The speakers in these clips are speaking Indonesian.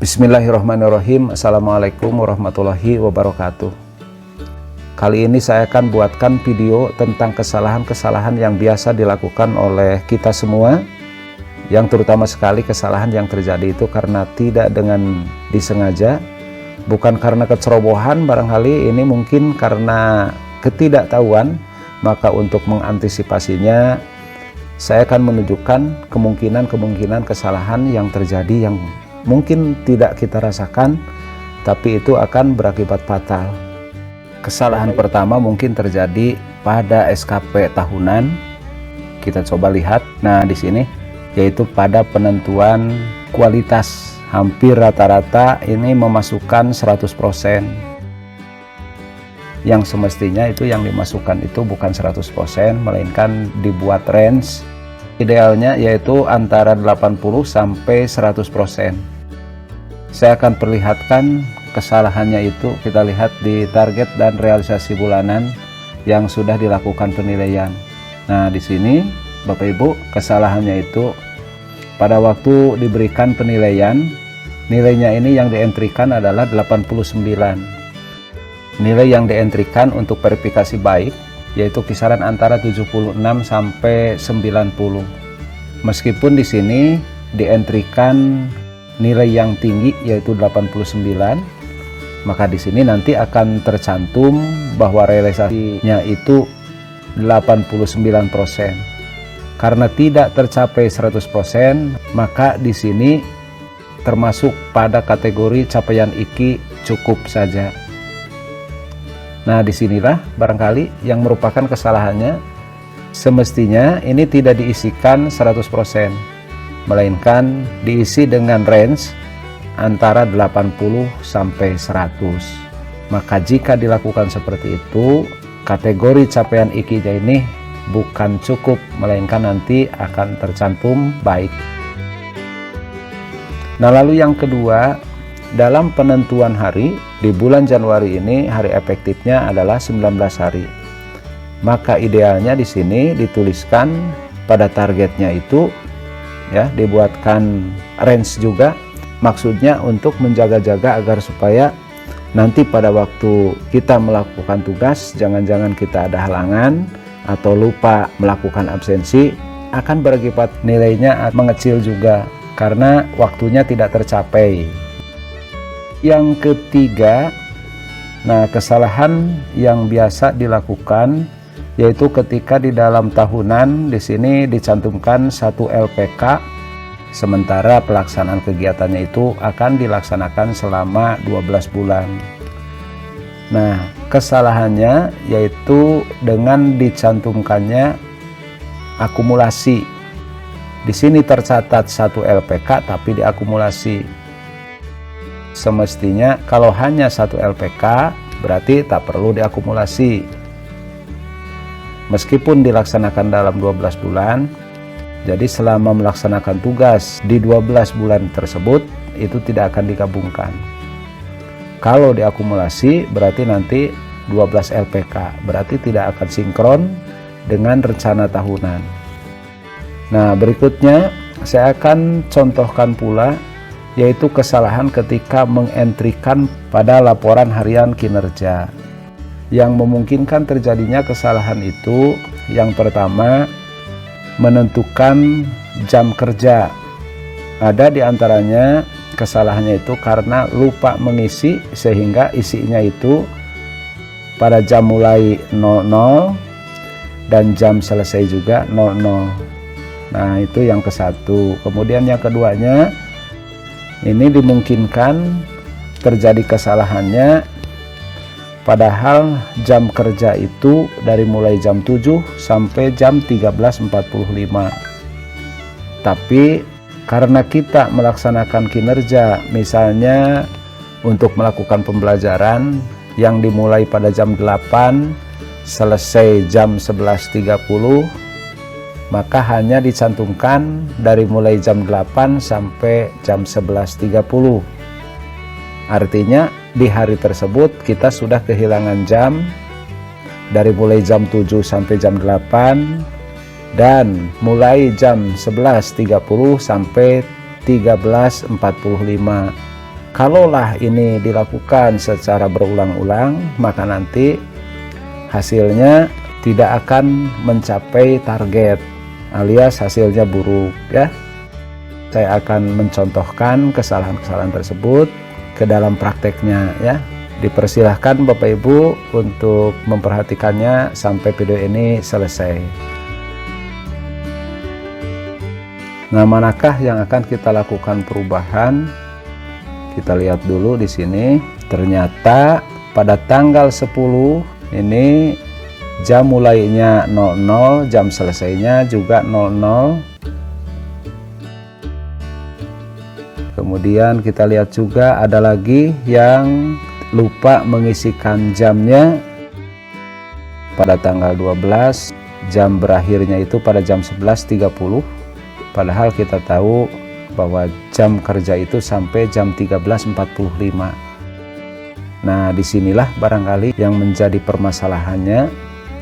Bismillahirrahmanirrahim. Assalamualaikum warahmatullahi wabarakatuh. Kali ini saya akan buatkan video tentang kesalahan-kesalahan yang biasa dilakukan oleh kita semua, yang terutama sekali kesalahan yang terjadi itu karena tidak dengan disengaja, bukan karena kecerobohan barangkali, ini mungkin karena ketidaktahuan. Maka untuk mengantisipasinya, saya akan menunjukkan kemungkinan kesalahan yang terjadi yang mungkin tidak kita rasakan, tapi itu akan berakibat fatal. Kesalahan pertama mungkin terjadi pada SKP tahunan. Kita coba lihat. Nah, di sini yaitu pada penentuan kualitas. Hampir rata-rata ini memasukkan 100%. Yang semestinya itu yang dimasukkan itu bukan 100%, melainkan dibuat range. Idealnya yaitu antara 80 sampai 100%. Saya akan perlihatkan kesalahannya itu. Kita lihat di target dan realisasi bulanan yang sudah dilakukan penilaian. Nah, di sini Bapak Ibu, kesalahannya itu pada waktu diberikan penilaian, nilainya ini yang dientrikan adalah 89. Nilai yang dientrikan untuk verifikasi baik yaitu kisaran antara 76 sampai 90. Meskipun di sini dientrikan nilai yang tinggi yaitu 89, maka di sini nanti akan tercantum bahwa realisasinya itu 89%. Karena tidak tercapai 100%, maka di sini termasuk pada kategori capaian IKI cukup saja. Nah, disinilah barangkali yang merupakan kesalahannya. Semestinya ini tidak diisikan 100%, melainkan diisi dengan range antara 80 sampai 100. Maka jika dilakukan seperti itu, kategori capaian IKI-nya ini bukan cukup, melainkan nanti akan tercantum baik. Nah, lalu yang kedua, dalam penentuan hari di bulan Januari ini hari efektifnya adalah 19 hari. Maka idealnya di sini dituliskan pada targetnya itu ya, dibuatkan range juga, maksudnya untuk menjaga-jaga agar supaya nanti pada waktu kita melakukan tugas, jangan-jangan kita ada halangan atau lupa melakukan absensi, akan berakibat nilainya mengecil juga karena waktunya tidak tercapai. Yang ketiga, nah, kesalahan yang biasa dilakukan yaitu ketika di dalam tahunan di sini dicantumkan 1 LPK, sementara pelaksanaan kegiatannya itu akan dilaksanakan selama 12 bulan. Nah, kesalahannya yaitu dengan dicantumkannya akumulasi. Di sini tercatat 1 LPK tapi diakumulasi. Semestinya kalau hanya 1 LPK berarti tak perlu diakumulasi. Meskipun dilaksanakan dalam 12 bulan, jadi selama melaksanakan tugas di 12 bulan tersebut itu tidak akan digabungkan. Kalau diakumulasi berarti nanti 12 LPK, berarti tidak akan sinkron dengan rencana tahunan. Nah, berikutnya saya akan contohkan pula yaitu kesalahan ketika mengentrikan pada laporan harian kinerja. Yang memungkinkan terjadinya kesalahan itu, yang pertama, menentukan jam kerja. Ada di antaranya kesalahannya itu karena lupa mengisi, sehingga isinya itu pada jam mulai 00 dan jam selesai juga 00. Nah, itu yang ke satu. Kemudian yang keduanya, ini dimungkinkan terjadi kesalahannya padahal jam kerja itu dari mulai jam 7 sampai jam 13.45. Tapi karena kita melaksanakan kinerja, misalnya untuk melakukan pembelajaran yang dimulai pada jam 8, selesai jam 11.30, maka hanya dicantumkan dari mulai jam 8 sampai jam 11.30. Artinya di hari tersebut kita sudah kehilangan jam dari mulai jam 7 sampai jam 8 dan mulai jam 11.30 sampai 13.45. Kalaulah ini dilakukan secara berulang-ulang, maka nanti hasilnya tidak akan mencapai target, alias hasilnya buruk ya. Saya akan mencontohkan kesalahan-kesalahan tersebut ke dalam prakteknya ya. Dipersilahkan Bapak Ibu untuk memperhatikannya sampai video ini selesai. Nah, manakah yang akan kita lakukan perubahan? Kita lihat dulu di sini. Ternyata pada tanggal 10 ini jam mulainya 00, jam selesainya juga 00. Kemudian kita lihat juga ada lagi yang lupa mengisikan jamnya pada tanggal 12, jam berakhirnya itu pada jam 11.30, padahal kita tahu bahwa jam kerja itu sampai jam 13.45. Nah, disinilah barangkali yang menjadi permasalahannya,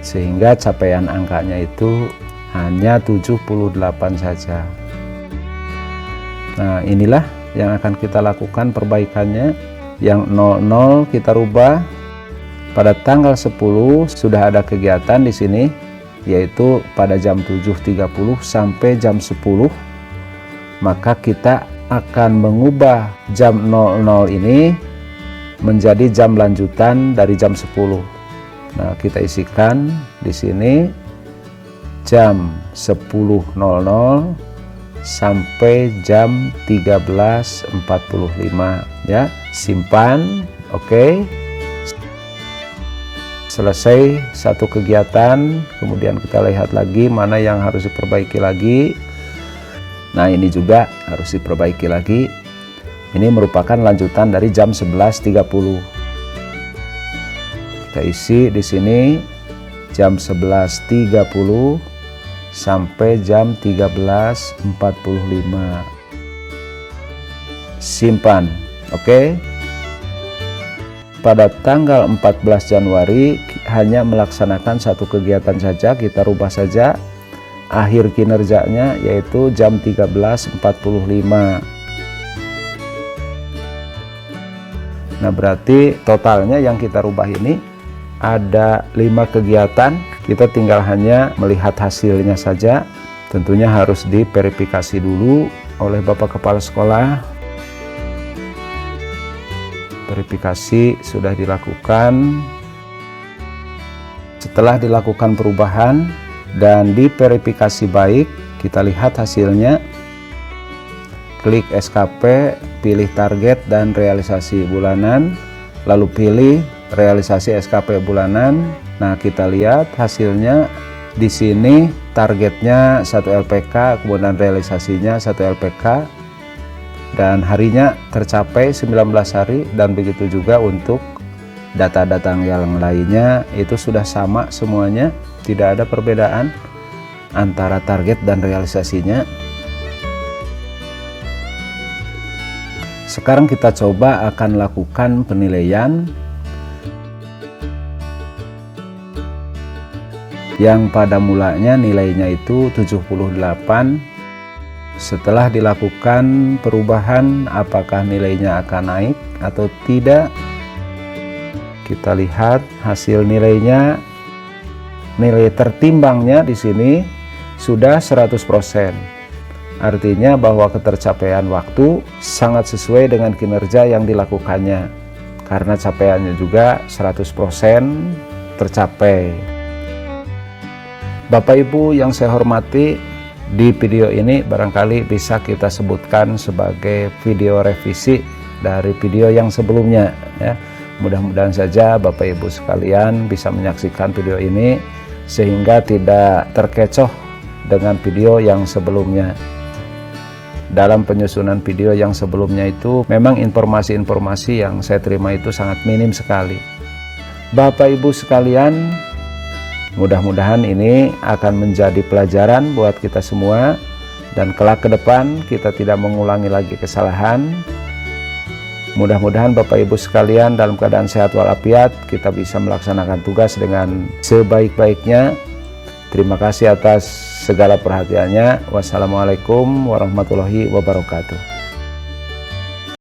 sehingga capaian angkanya itu hanya 78 saja. Nah, inilah yang akan kita lakukan perbaikannya. Yang 00 kita rubah. Pada tanggal 10 sudah ada kegiatan di sini, yaitu pada jam 7.30 sampai jam 10. Maka kita akan mengubah jam 00 ini menjadi jam lanjutan dari jam 10. Nah, kita isikan di sini jam 10.00 sampai jam 13.45 ya. Simpan. Oke. Selesai satu kegiatan, kemudian kita lihat lagi mana yang harus diperbaiki lagi. Nah, ini juga harus diperbaiki lagi. Ini merupakan lanjutan dari jam 11.30. Kita isi di sini jam 11.30 sampai jam 13.45. Simpan. Oke. Pada tanggal 14 Januari hanya melaksanakan satu kegiatan saja, kita rubah saja akhir kinerjanya yaitu jam 13.45. Nah, berarti totalnya yang kita rubah ini ada 5 kegiatan. Kita tinggal hanya melihat hasilnya saja. Tentunya harus diverifikasi dulu oleh Bapak Kepala Sekolah. Verifikasi sudah dilakukan. Setelah dilakukan perubahan dan diverifikasi baik, kita lihat hasilnya. Klik SKP, pilih target dan realisasi bulanan, lalu pilih realisasi SKP bulanan. Nah, kita lihat hasilnya di sini, targetnya 1 LPK, kemudian realisasinya 1 LPK, dan harinya tercapai 19 hari, dan begitu juga untuk data-data yang lainnya itu sudah sama semuanya, tidak ada perbedaan antara target dan realisasinya. Sekarang kita coba akan lakukan penilaian yang pada mulanya nilainya itu 78. Setelah dilakukan perubahan, apakah nilainya akan naik atau tidak? Kita lihat hasil nilainya. Nilai tertimbangnya di sini sudah 100%. Artinya bahwa ketercapaian waktu sangat sesuai dengan kinerja yang dilakukannya, karena capaiannya juga 100% tercapai. Bapak Ibu yang saya hormati, di video ini barangkali bisa kita sebutkan sebagai video revisi dari video yang sebelumnya ya. Mudah-mudahan saja Bapak Ibu sekalian bisa menyaksikan video ini sehingga tidak terkecoh dengan video yang sebelumnya. Dalam penyusunan video yang sebelumnya itu memang informasi-informasi yang saya terima itu sangat minim sekali. Bapak Ibu sekalian, mudah-mudahan ini akan menjadi pelajaran buat kita semua, dan kelak ke depan kita tidak mengulangi lagi kesalahan. Mudah-mudahan Bapak Ibu sekalian dalam keadaan sehat walafiat, kita bisa melaksanakan tugas dengan sebaik-baiknya. Terima kasih atas segala perhatiannya. Wassalamualaikum warahmatullahi wabarakatuh.